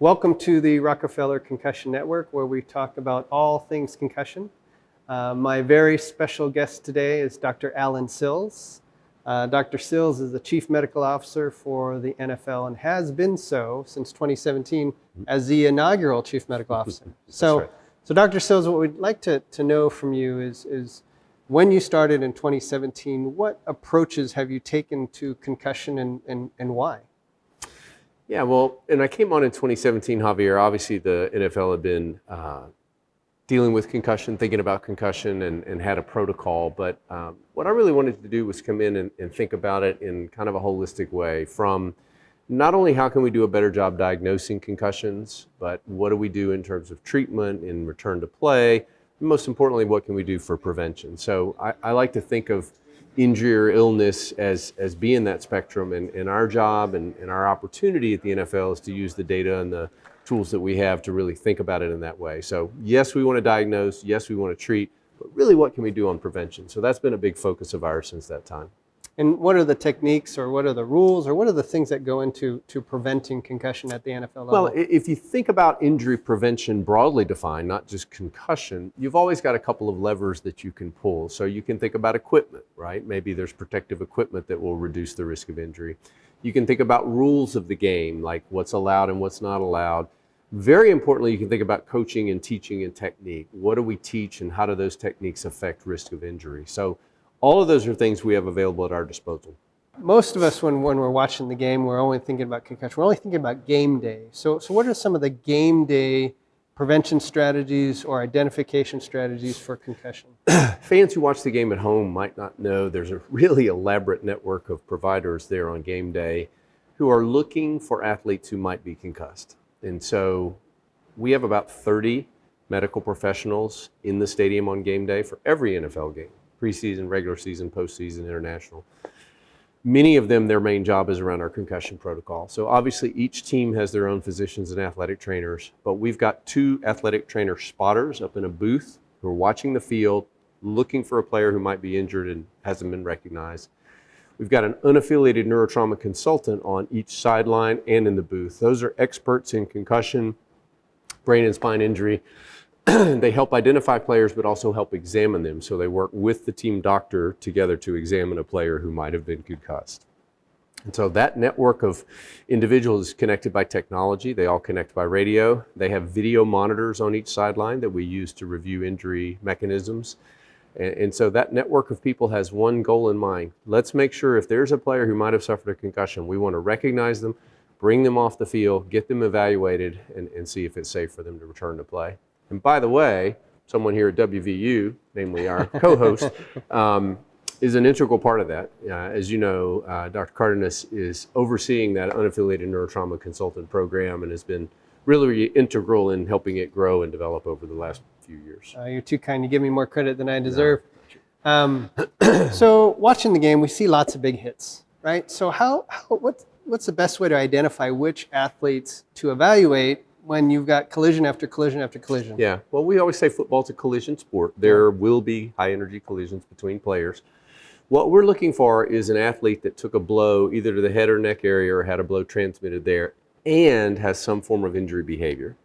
Welcome to the Rockefeller Concussion Network, where we talk about all things concussion. My very special guest today is Dr. Allen Sills. Dr. Sills is the Chief Medical Officer for the NFL and has been so since 2017 as the inaugural Chief Medical Officer. So Dr. Sills, what we'd like to know from you is when you started in 2017, what approaches have you taken to concussion and why? Yeah, well, and I came on in 2017, Javier. Obviously, the NFL had been dealing with concussion, thinking about concussion, and had a protocol. But what I really wanted to do was come in and think about it in kind of a holistic way, from not only how can we do a better job diagnosing concussions, but what do we do in terms of treatment and return to play, and most importantly, what can we do for prevention. So I like to think of injury or illness as being that spectrum, and our job and our opportunity at the NFL is to use the data and the tools that we have to really think about it in that way. So yes, we want to diagnose, yes, we want to treat, but really what can we do on prevention? So that's been a big focus of ours since that time. And what are the techniques, or what are the rules, or what are the things that go into preventing concussion at the NFL level? Well, if you think about injury prevention broadly defined, not just concussion, you've always got a couple of levers that you can pull. So you can think about equipment, right? Maybe there's protective equipment that will reduce the risk of injury. You can think about rules of the game, like what's allowed and what's not allowed. Very importantly, you can think about coaching and teaching and technique. What do we teach, and how do those techniques affect risk of injury? So all of those are things we have available at our disposal. Most of us, when we're watching the game, we're only thinking about concussion. We're only thinking about game day. So what are some of the game day prevention strategies or identification strategies for concussion? Fans who watch the game at home might not know there's a really elaborate network of providers there on game day who are looking for athletes who might be concussed. And so we have about 30 medical professionals in the stadium on game day for every NFL game. Preseason, regular season, postseason, international. Many of them, their main job is around our concussion protocol. So obviously each team has their own physicians and athletic trainers, but we've got 2 athletic trainer spotters up in a booth who are watching the field, looking for a player who might be injured and hasn't been recognized. We've got an unaffiliated neurotrauma consultant on each sideline and in the booth. Those are experts in concussion, brain and spine injury. They help identify players, but also help examine them. So they work with the team doctor together to examine a player who might have been concussed. And so that network of individuals is connected by technology. They all connect by radio. They have video monitors on each sideline that we use to review injury mechanisms. And so that network of people has one goal in mind. Let's make sure if there's a player who might have suffered a concussion, we want to recognize them, bring them off the field, get them evaluated, and see if it's safe for them to return to play. And by the way, someone here at WVU, namely our co-host, is an integral part of that. As you know, Dr. Cárdenas is overseeing that unaffiliated neurotrauma consultant program and has been really integral in helping it grow and develop over the last few years. You're too kind. You give me more credit than I deserve. No. So watching the game, we see lots of big hits, right? So what's the best way to identify which athletes to evaluate when you've got collision after collision after collision? Yeah, well, we always say football's a collision sport. There will be high energy collisions between players. What we're looking for is an athlete that took a blow either to the head or neck area or had a blow transmitted there and has some form of injury behavior.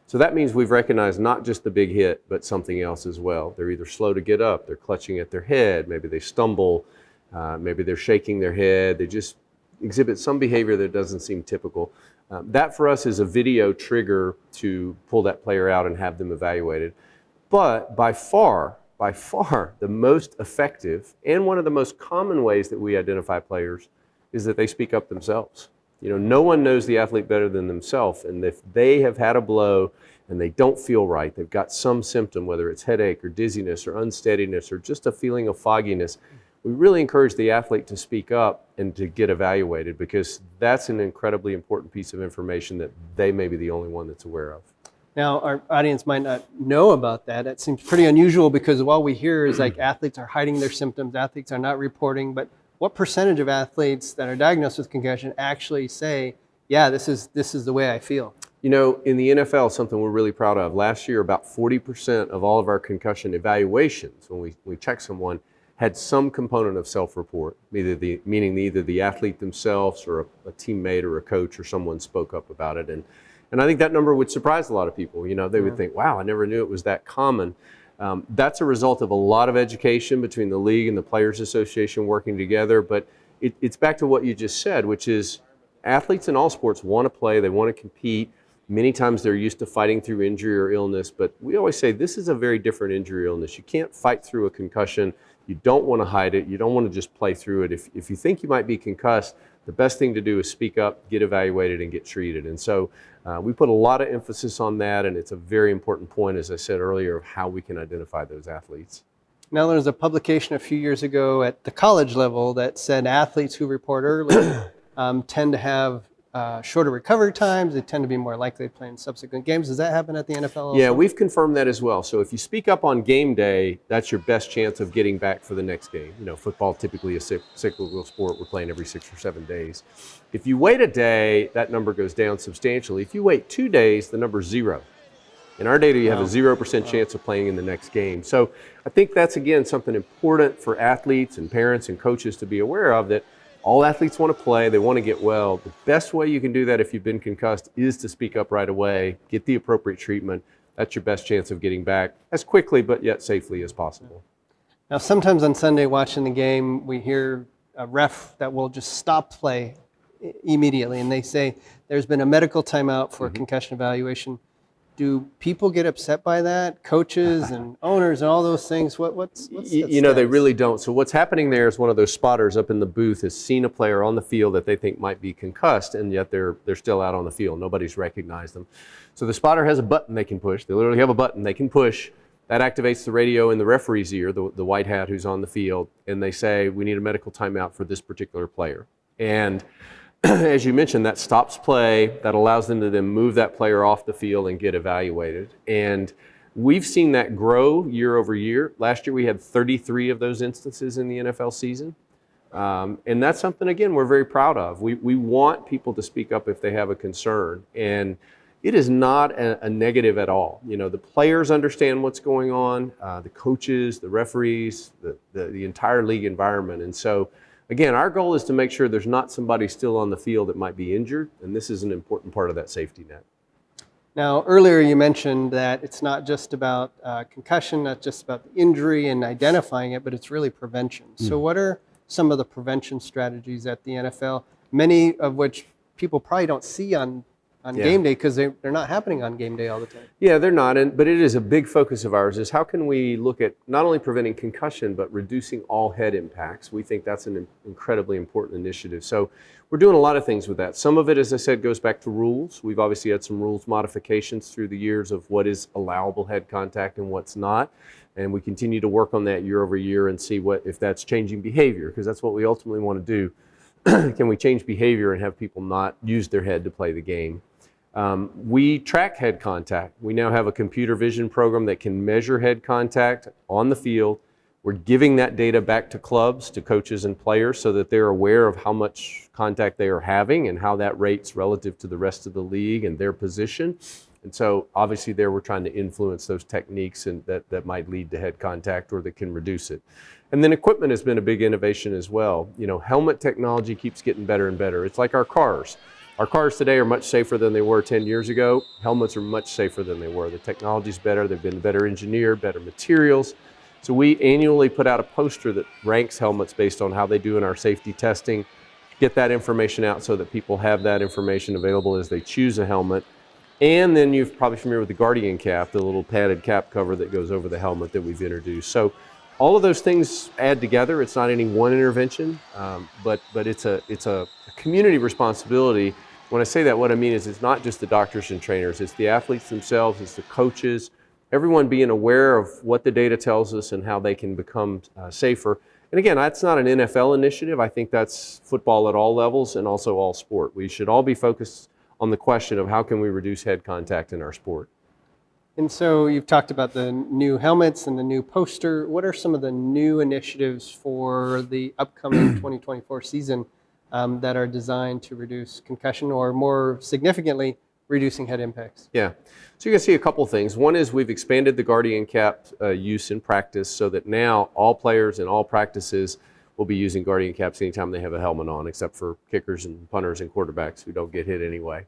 So that means we've recognized not just the big hit, but something else as well. They're either slow to get up, they're clutching at their head, maybe they stumble, maybe they're shaking their head, they just exhibit some behavior that doesn't seem typical. That for us is a video trigger to pull that player out and have them evaluated. But by far the most effective and one of the most common ways that we identify players is that they speak up themselves. You know, no one knows the athlete better than themselves, and if they have had a blow and they don't feel right, they've got some symptom, whether it's headache or dizziness or unsteadiness or just a feeling of fogginess, we really encourage the athlete to speak up and to get evaluated, because that's an incredibly important piece of information that they may be the only one that's aware of. Now, our audience might not know about that. That seems pretty unusual, because all we hear is like athletes are hiding their symptoms, athletes are not reporting. But what percentage of athletes that are diagnosed with concussion actually say, yeah, this is the way I feel? You know, in the NFL, something we're really proud of. Last year, about 40% of all of our concussion evaluations, when we check someone, had some component of self-report, meaning either the athlete themselves or a teammate or a coach or someone spoke up about it. And And I think that number would surprise a lot of people. They would think, wow, I never knew it was that common. That's a result of a lot of education between the league and the Players Association working together. But it's back to what you just said, which is athletes in all sports want to play, they want to compete. Many times they're used to fighting through injury or illness, but we always say this is a very different injury or illness. You can't fight through a concussion. You don't want to hide it. You don't want to just play through it. If you think you might be concussed, the best thing to do is speak up, get evaluated, and get treated. And so we put a lot of emphasis on that, and it's a very important point, as I said earlier, of how we can identify those athletes. Now, there was a publication a few years ago at the college level that said athletes who report early tend to have shorter recovery times. They tend to be more likely to play in subsequent games. Does that happen at the NFL also? Yeah, we've confirmed that as well. So if you speak up on game day, that's your best chance of getting back for the next game. Football typically is a cyclical sport. We're playing every 6 or 7 days. If you wait a day, that number goes down substantially. If you wait 2 days, the number's 0. In our data, you have a 0% chance of playing in the next game. So I think that's, again, something important for athletes and parents and coaches to be aware of, that all athletes want to play, they want to get well. The best way you can do that if you've been concussed is to speak up right away, get the appropriate treatment. That's your best chance of getting back as quickly but yet safely as possible. Now, sometimes on Sunday watching the game, we hear a ref that will just stop play immediately, and they say there's been a medical timeout for a concussion evaluation. Do people get upset by that? Coaches and owners and all those things? What's they really don't. So what's happening there is one of those spotters up in the booth has seen a player on the field that they think might be concussed, and yet they're still out on the field. Nobody's recognized them. So the spotter has a button they can push. They literally have a button they can push. That activates the radio in the referee's ear, the white hat who's on the field, and they say, we need a medical timeout for this particular player. And as you mentioned, that stops play, that allows them to then move that player off the field and get evaluated. And we've seen that grow year over year. Last year we had 33 of those instances in the NFL season. And that's something, again, we're very proud of. We want people to speak up if they have a concern. And it is not a negative at all. The players understand what's going on, the coaches, the referees, the entire league environment. And so, again, our goal is to make sure there's not somebody still on the field that might be injured, and this is an important part of that safety net. Now, earlier you mentioned that it's not just about concussion, not just about the injury and identifying it, but it's really prevention. So what are some of the prevention strategies at the NFL, many of which people probably don't see on game day because they're not happening on game day all the time? Yeah, they're not, but it is a big focus of ours, is how can we look at not only preventing concussion, but reducing all head impacts. We think that's an incredibly important initiative. So we're doing a lot of things with that. Some of it, as I said, goes back to rules. We've obviously had some rules modifications through the years of what is allowable head contact and what's not. And we continue to work on that year over year and see if that's changing behavior, because that's what we ultimately want to do. Can we change behavior and have people not use their head to play the game? We track head contact. We now have a computer vision program that can measure head contact on the field. We're giving that data back to clubs, to coaches and players, so that they're aware of how much contact they are having and how that rates relative to the rest of the league and their position. And so obviously there we're trying to influence those techniques and that might lead to head contact or that can reduce it. And then equipment has been a big innovation as well. Helmet technology keeps getting better and better. It's like our cars. Our cars today are much safer than they were 10 years ago. Helmets are much safer than they were. The technology's better. They've been better engineered, better materials. So we annually put out a poster that ranks helmets based on how they do in our safety testing, get that information out so that people have that information available as they choose a helmet. And then you're probably familiar with the Guardian cap, the little padded cap cover that goes over the helmet that we've introduced. So all of those things add together. It's not any one intervention, but it's a community responsibility. When I say that, what I mean is it's not just the doctors and trainers, it's the athletes themselves, it's the coaches, everyone being aware of what the data tells us and how they can become safer. And again, that's not an NFL initiative. I think that's football at all levels and also all sport. We should all be focused on the question of how can we reduce head contact in our sport. And so you've talked about the new helmets and the new poster. What are some of the new initiatives for the upcoming 2024 season that are designed to reduce concussion, or more significantly, reducing head impacts? Yeah, so you can see a couple things. One is we've expanded the Guardian cap use in practice so that now all players in all practices will be using Guardian caps anytime they have a helmet on, except for kickers and punters and quarterbacks who don't get hit anyway.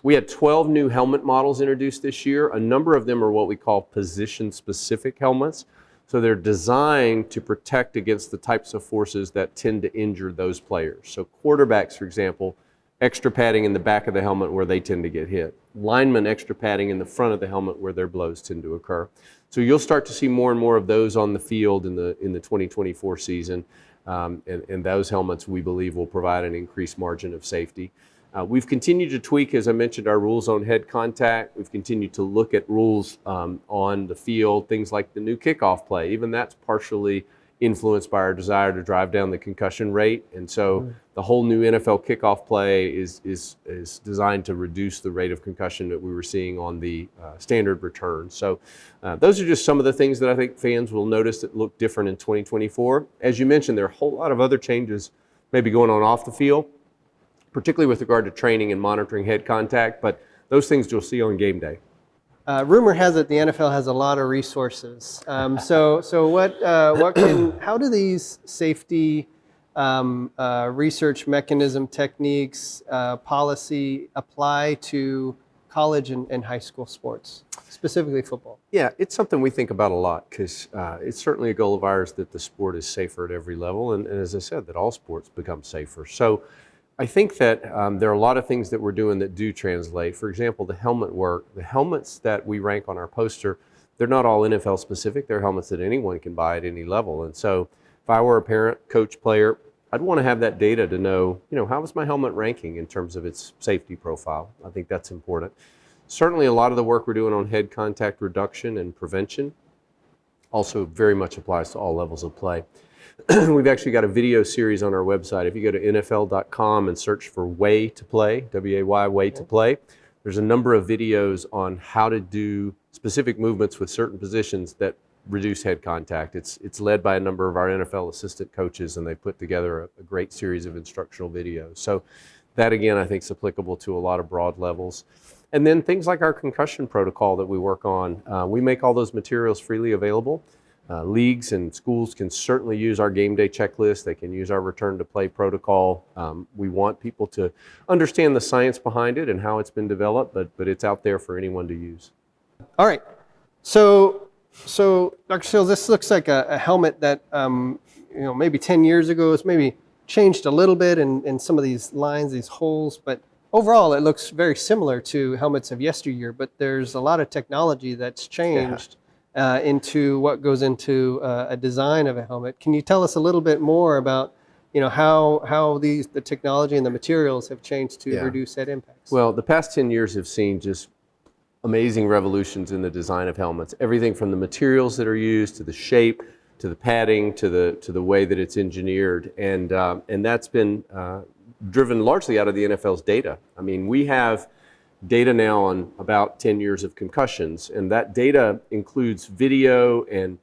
We had 12 new helmet models introduced this year. A number of them are what we call position-specific helmets. So they're designed to protect against the types of forces that tend to injure those players. So quarterbacks, for example, extra padding in the back of the helmet where they tend to get hit. Linemen, extra padding in the front of the helmet where their blows tend to occur. So you'll start to see more and more of those on the field in the 2024 season. And those helmets, we believe, will provide an increased margin of safety. We've continued to tweak, as I mentioned, our rules on head contact. We've continued to look at rules on the field, things like the new kickoff play. Even that's partially influenced by our desire to drive down the concussion rate. And so the whole new NFL kickoff play is designed to reduce the rate of concussion that we were seeing on the standard return. So those are just some of the things that I think fans will notice that look different in 2024. As you mentioned, there are a whole lot of other changes maybe going on off the field, particularly with regard to training and monitoring head contact, but those things you'll see on game day. Rumor has it the NFL has a lot of resources. How do these safety research mechanism techniques, policy apply to college and high school sports, specifically football? Yeah, it's something we think about a lot because it's certainly a goal of ours that the sport is safer at every level, and as I said, that all sports become safer. So I think that there are a lot of things that we're doing that do translate. For example, the helmet work. The helmets that we rank on our poster, they're not all NFL specific. They're helmets that anyone can buy at any level. And so if I were a parent, coach, player, I'd want to have that data to know, how is my helmet ranking in terms of its safety profile? I think that's important. Certainly a lot of the work we're doing on head contact reduction and prevention also very much applies to all levels of play. We've actually got a video series on our website. If you go to NFL.com and search for Way to Play, W-A-Y, Way to Play, there's a number of videos on how to do specific movements with certain positions that reduce head contact. It's led by a number of our NFL assistant coaches, and they put together a great series of instructional videos. So that, again, I think is applicable to a lot of broad levels. And then things like our concussion protocol that we work on, we make all those materials freely available. Leagues and schools can certainly use our game day checklist. They can use our return to play protocol. We want people to understand the science behind it and how it's been developed, but it's out there for anyone to use. All right. So Dr. Sills, this looks like a helmet that maybe 10 years ago has maybe changed a little bit in some of these lines, these holes, but overall it looks very similar to helmets of yesteryear, but there's a lot of technology that's changed. Into what goes into a design of a helmet. Can you tell us a little bit more about how the technology and the materials have changed to reduce head impacts? Well, the past 10 years have seen just amazing revolutions in the design of helmets. Everything from the materials that are used to the shape, to the padding, to the way that it's engineered, and that's been driven largely out of the NFL's data. I mean, we have data now on about 10 years of concussions, and that data includes video and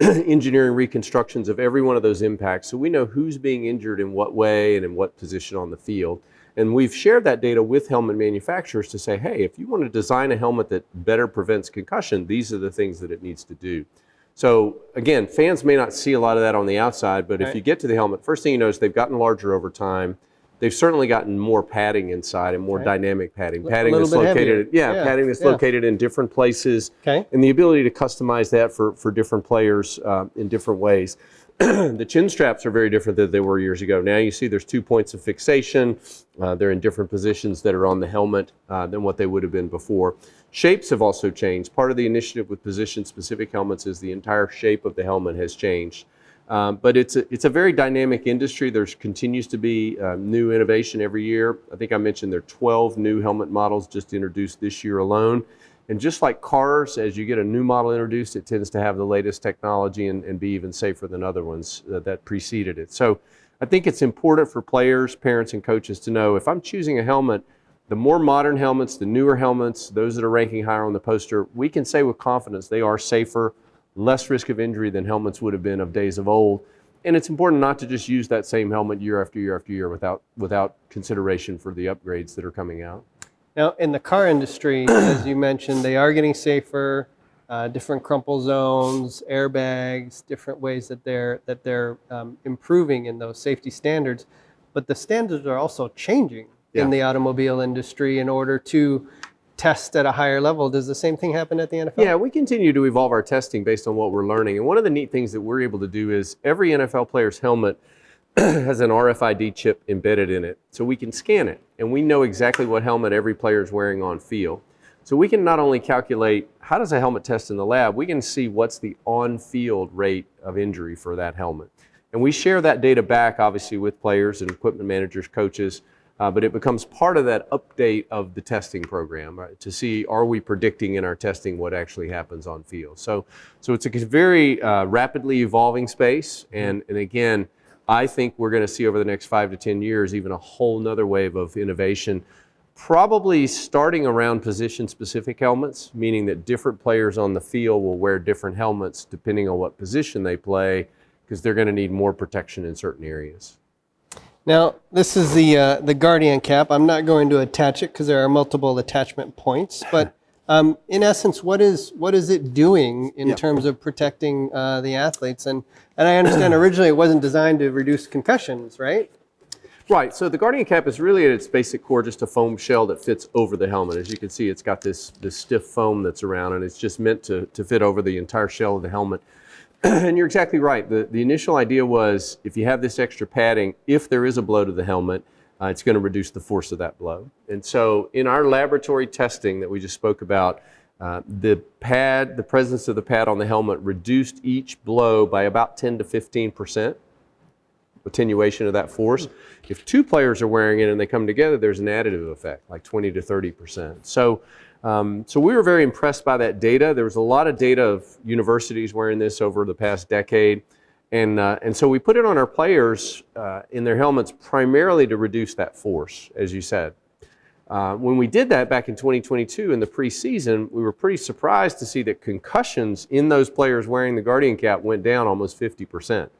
engineering reconstructions of every one of those impacts, so we know who's being injured in what way and in what position on the field. And we've shared that data with helmet manufacturers to say, hey, if you want to design a helmet that better prevents concussion, these are the things that it needs to do. So again, fans may not see a lot of that on the outside, but if you get to the helmet, first thing you notice, they've gotten larger over time. They've certainly gotten more padding inside and more dynamic padding. Padding that's located, padding that's located in different places, and the ability to customize that for different players in different ways. The chin straps are very different than they were years ago. Now you see there's 2 points of fixation. They're in different positions that are on the helmet than what they would have been before. Shapes have also changed. Part of the initiative with position-specific helmets is the entire shape of the helmet has changed. But it's a very dynamic industry. There continues to be new innovation every year. I think I mentioned there are 12 new helmet models just introduced this year alone. And just like cars, as you get a new model introduced, it tends to have the latest technology and be even safer than other ones that preceded it. So I think it's important for players, parents, and coaches to know if I'm choosing a helmet, the more modern helmets, the newer helmets, those that are ranking higher on the poster, we can say with confidence they are safer, less risk of injury than helmets would have been of days of old. And it's important not to just use that same helmet year after year after year without consideration for the upgrades that are coming out. Now, in the car industry, as you mentioned, they are getting safer, different crumple zones, airbags, different ways that they're improving in those safety standards. But the standards are also changing in Yeah. the automobile industry in order to test at a higher level. Does the same thing happen at the NFL? Yeah, we continue to evolve our testing based on what we're learning. And one of the neat things that we're able to do is every NFL player's helmet has an RFID chip embedded in it. So we can scan it, and we know exactly what helmet every player is wearing on field. So we can not only calculate how does a helmet test in the lab, we can see what's the on-field rate of injury for that helmet. And we share that data back, obviously, with players and equipment managers, coaches, but it becomes part of that update of the testing program, right, to see are we predicting in our testing what actually happens on field. So it's a very rapidly evolving space, and again, I think we're going to see over the next 5 to 10 years even a whole nother wave of innovation, probably starting around position-specific helmets, meaning that different players on the field will wear different helmets depending on what position they play, because they're going to need more protection in certain areas. Now, this is the Guardian cap. I'm not going to attach it because there are multiple attachment points, but in essence, what is it doing in terms of protecting the athletes? And I understand originally it wasn't designed to reduce concussions, right? Right, so the Guardian cap is really at its basic core just a foam shell that fits over the helmet. As you can see, it's got this stiff foam that's around, and it's just meant to fit over the entire shell of the helmet. And you're exactly right. The initial idea was if you have this extra padding, if there is a blow to the helmet, it's going to reduce the force of that blow. And so in our laboratory testing that we just spoke about, the presence of the pad on the helmet reduced each blow by about 10 to 15%. Attenuation of that force. If two players are wearing it and they come together, there's an additive effect, like 20 to 30%. So we were very impressed by that data. There was a lot of data of universities wearing this over the past decade. And so we put it on our players in their helmets primarily to reduce that force, as you said. When we did that back in 2022 in the preseason, we were pretty surprised to see that concussions in those players wearing the Guardian cap went down almost 50%.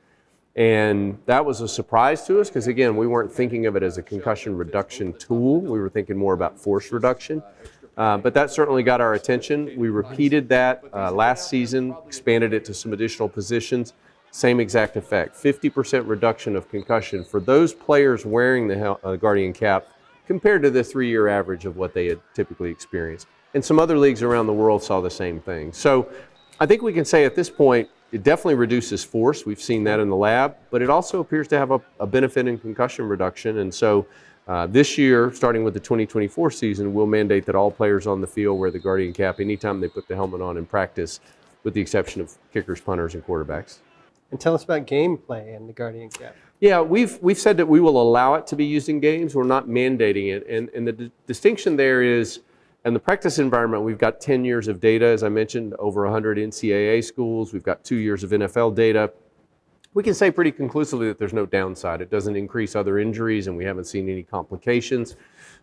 And that was a surprise to us because, again, we weren't thinking of it as a concussion reduction tool. We were thinking more about force reduction. But that certainly got our attention. We repeated that last season, expanded it to some additional positions. Same exact effect, 50% reduction of concussion for those players wearing the Guardian cap compared to the 3-year average of what they had typically experienced. And some other leagues around the world saw the same thing. So I think we can say at this point, it definitely reduces force. We've seen that in the lab, but it also appears to have a benefit in concussion reduction. And so this year, starting with the 2024 season, we'll mandate that all players on the field wear the Guardian cap anytime they put the helmet on in practice, with the exception of kickers, punters, and quarterbacks. And tell us about gameplay and the Guardian cap. Yeah, we've said that we will allow it to be used in games. We're not mandating it. And the distinction there is, in the practice environment, we've got 10 years of data, as I mentioned, over 100 NCAA schools. We've got 2 years of NFL data. We can say pretty conclusively that there's no downside. It doesn't increase other injuries, and we haven't seen any complications.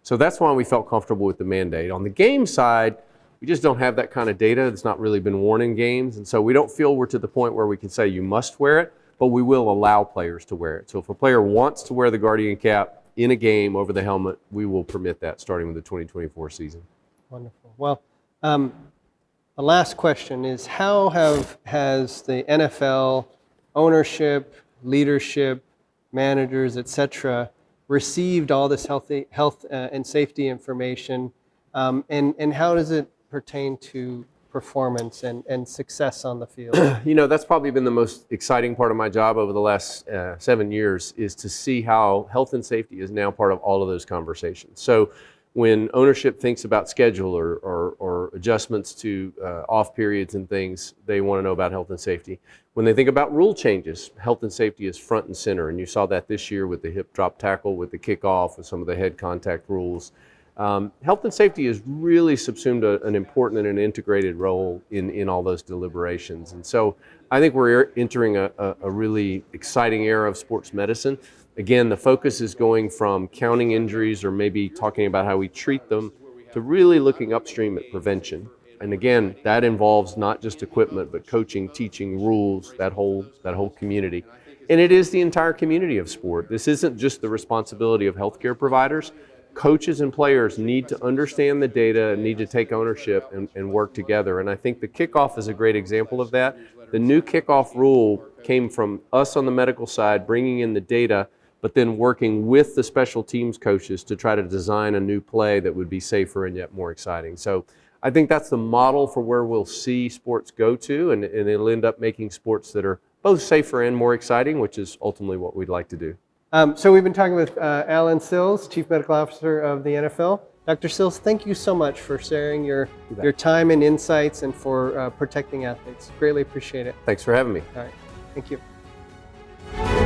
So that's why we felt comfortable with the mandate. On the game side, we just don't have that kind of data. It's not really been worn in games, and so we don't feel we're to the point where we can say you must wear it, but we will allow players to wear it. So if a player wants to wear the Guardian cap in a game over the helmet, we will permit that starting with the 2024 season. Wonderful. Well, the last question is has the NFL ownership, leadership, managers, etc., received all this health and safety information, and how does it pertain to performance and success on the field? You know, that's probably been the most exciting part of my job over the last 7 years, is to see how health and safety is now part of all of those conversations. So when ownership thinks about schedule or adjustments to off periods and things, they want to know about health and safety. When they think about rule changes, health and safety is front and center. And you saw that this year with the hip drop tackle, with the kickoff, with some of the head contact rules. Health and safety has really subsumed an important and an integrated role in all those deliberations. And so I think we're entering a really exciting era of sports medicine. Again, the focus is going from counting injuries or maybe talking about how we treat them to really looking upstream at prevention. And again, that involves not just equipment, but coaching, teaching, rules, that whole community. And it is the entire community of sport. This isn't just the responsibility of healthcare providers. Coaches and players need to understand the data, need to take ownership and work together. And I think the kickoff is a great example of that. The new kickoff rule came from us on the medical side, bringing in the data, but then working with the special teams coaches to try to design a new play that would be safer and yet more exciting. So I think that's the model for where we'll see sports go to, and it'll end up making sports that are both safer and more exciting, which is ultimately what we'd like to do. So we've been talking with Allen Sills, Chief Medical Officer of the NFL. Dr. Sills, thank you so much for sharing your time and insights and for protecting athletes. Greatly appreciate it. Thanks for having me. All right, thank you.